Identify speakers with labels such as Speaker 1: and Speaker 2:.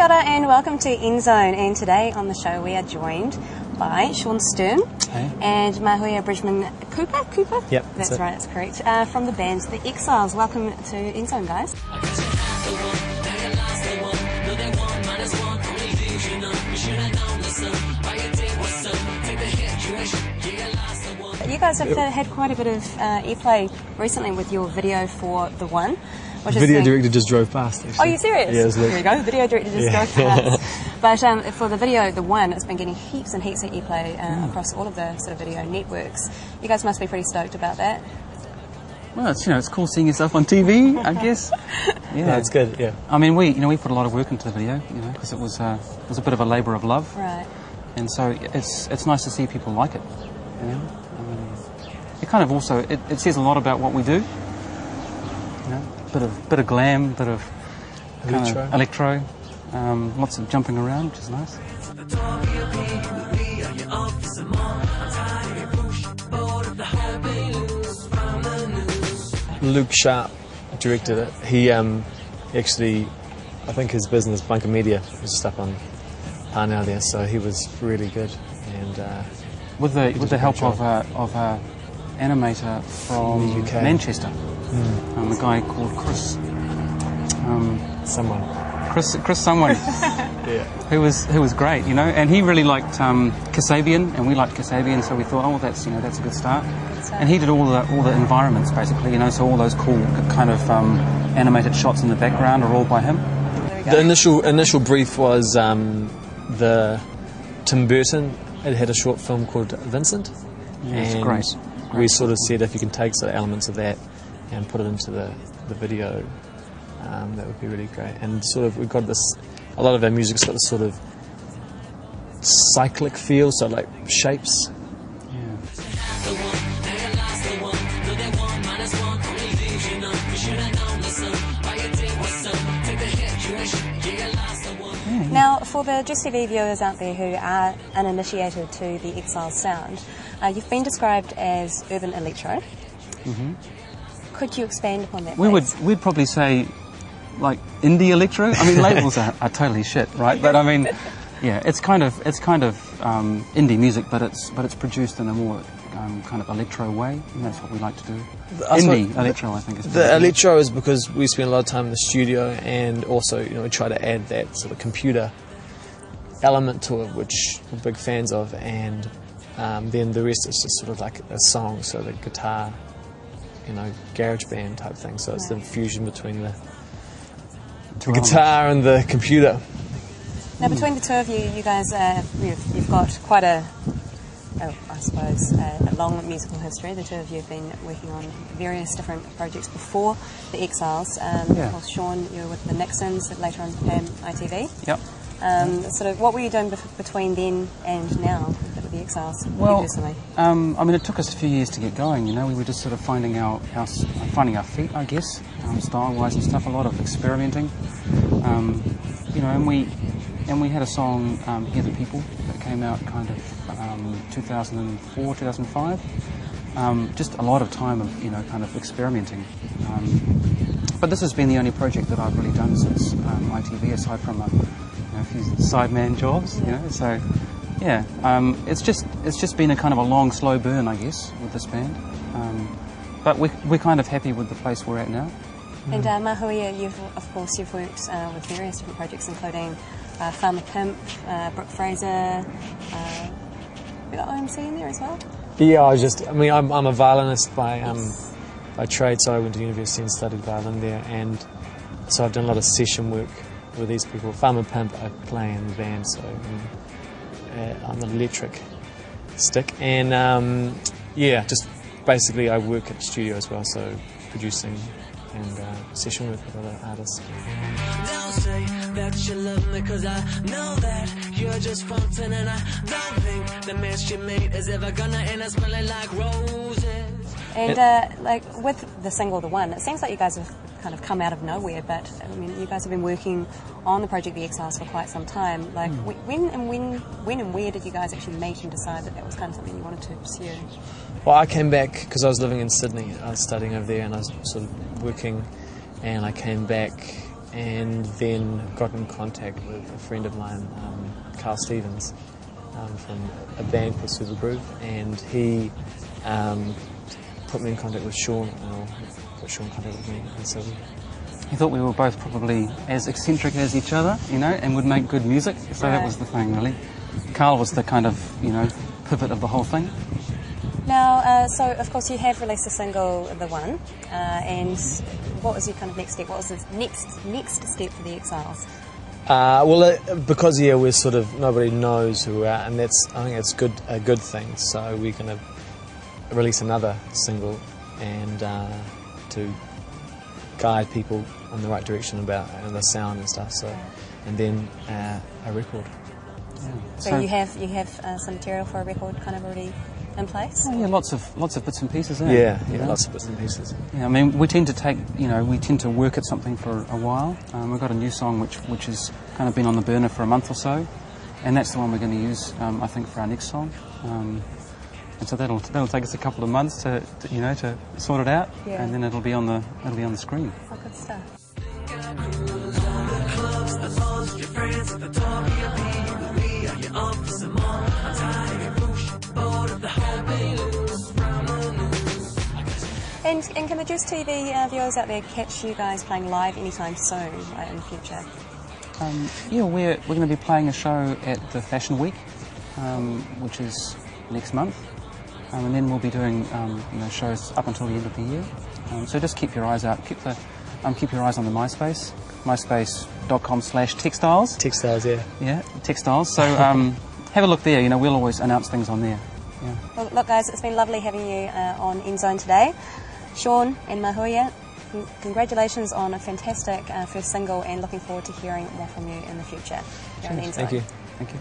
Speaker 1: Kia ora and welcome to NZOWN, and today on the show we are joined by Sean Sturm and Mahuia Bridgeman-Cooper.
Speaker 2: Yep,
Speaker 1: that's right, that's correct. From the band The Exiles. Welcome to NZOWN, guys. You guys have had quite a bit of airplay recently with your video for The One.
Speaker 2: The video director just drove past, actually.
Speaker 1: Oh, are you serious?
Speaker 2: Yeah, it was
Speaker 1: there you go, the video director just drove past. But for the video, The One, it's been getting heaps and heaps of airplay across all of the sort of video networks. You guys must be pretty stoked about that.
Speaker 3: Well, it's cool seeing yourself on TV, I guess.
Speaker 2: Yeah, no, it's good. Yeah.
Speaker 3: I mean, we put a lot of work into the video, because it was a bit of a labour of love.
Speaker 1: Right.
Speaker 3: And so it's nice to see people like it. It kind of also it says a lot about what we do. Bit of glam, bit of electro, lots of jumping around, which is nice.
Speaker 2: Luke Sharp directed it. He actually, I think his business, Bunker Media, was just up on Parnell there, so he was really good. And
Speaker 3: with the help of an animator from
Speaker 2: the UK.
Speaker 3: Manchester, a guy called Chris. Chris someone.
Speaker 2: Yeah.
Speaker 3: Who was great, and he really liked Kasabian, and we liked Kasabian, so we thought, oh, that's a good start. And he did all the environments basically, so all those cool kind of animated shots in the background are all by him.
Speaker 2: The initial brief was the Tim Burton. It had a short film called Vincent.
Speaker 3: Yeah, it's great.
Speaker 2: We sort of said if you can take sort of elements of that and put it into the video, that would be really great. And sort of we've got this, a lot of our music's got this sort of cyclic feel, so like shapes.
Speaker 1: Now, for the Just TV viewers out there who are uninitiated to the Exiles sound, you've been described as urban electro. Could you expand upon that, please?
Speaker 3: We'd probably say like indie electro. I mean, labels are totally shit, right? But I mean, yeah, it's kind of indie music, but it's produced in a more kind of electro way. And that's what we like to do. Indie electro, I think, is
Speaker 2: the electro is because we spend a lot of time in the studio, and also we try to add that sort of computer element to it, which we're big fans of, and then the rest is just sort of like a song, so the guitar, garage band type thing. So it's the fusion between the guitar and the computer.
Speaker 1: Now, between the two of you, you guys, you've got quite a long musical history. The two of you have been working on various different projects before the Exiles. Of course, Sean, you were with the Nixons, later on ITV.
Speaker 3: Yep.
Speaker 1: Sort of, what were you doing between then and now with the Exiles?
Speaker 3: Well,
Speaker 1: personally?
Speaker 3: I mean, it took us a few years to get going. We were just sort of finding our feet, I guess, style-wise and stuff. A lot of experimenting, and we had a song, "Hear the People," that came out kind of 2004, 2005. Just a lot of time of kind of experimenting. But this has been the only project that I've really done since ITV, aside from a few sideman jobs. So yeah, it's just been a kind of a long, slow burn, I guess, with this band. But we're kind of happy with the place we're at now.
Speaker 1: And Mahuia, you've worked with various different projects, including Farmer Pimp, Brooke Fraser. You got OMC in there as well?
Speaker 2: Yeah, I'm a violinist by trade, so I went to university and studied violin there, and so I've done a lot of session work with these people. Farmer Pimp, I play in the band, so I'm an electric stick, and just basically I work at the studio as well, so producing and session work with other artists. Don't say that you love me, 'cause I know that you're just frontin', and I don't think the mess you made is ever gonna end up smelling like roses.
Speaker 1: And with the single The One, it seems like you guys have kind of come out of nowhere, but I mean, you guys have been working on the project The Exiles for quite some time. Like, when and where did you guys actually meet and decide that was kind of something you wanted to pursue?
Speaker 2: Well, I came back because I was living in Sydney. I was studying over there, and I was sort of working, and I came back, and then got in contact with a friend of mine, Carl Stevens, from a band called Super Groove, and he put me in contact with Sean, or put Sean in contact with me, and so
Speaker 3: He thought we were both probably as eccentric as each other, you know, and would make good music, so that was the thing, really. Carl was the kind of, you know, pivot of the whole thing.
Speaker 1: Now, so of course you have released a single, The One, and what was your kind of next step? What was the next step for the Exiles?
Speaker 2: Because we're sort of, nobody knows who we are, and I think it's a good thing. So we're going to release another single and to guide people in the right direction about the sound and stuff. So, and then a record.
Speaker 1: Yeah. So you have some material for a record kind of already in place?
Speaker 3: Oh, yeah, lots of bits and pieces.
Speaker 2: Yeah, lots of bits and pieces.
Speaker 3: Yeah, I mean, we tend to work at something for a while. We've got a new song which has kind of been on the burner for a month or so, and that's the one we're going to use, I think, for our next song. And so that'll take us a couple of months to sort it out, and then it'll be on the screen.
Speaker 1: Oh, good stuff. And can the Juice TV viewers out there catch you guys playing live anytime soon in the future?
Speaker 3: We're going to be playing a show at the Fashion Week, which is next month, and then we'll be doing shows up until the end of the year. So just keep your eyes out. Keep your eyes on the MySpace, myspace.com/textiles.
Speaker 2: Textiles, yeah.
Speaker 3: Yeah, textiles. So have a look there. We'll always announce things on there. Yeah.
Speaker 1: Well, look, guys, it's been lovely having you on NZOWN today. Sean and Mahuia, congratulations on a fantastic first single, and looking forward to hearing more from you in the future here on NZOWN.
Speaker 2: Thank you.
Speaker 3: Thank you.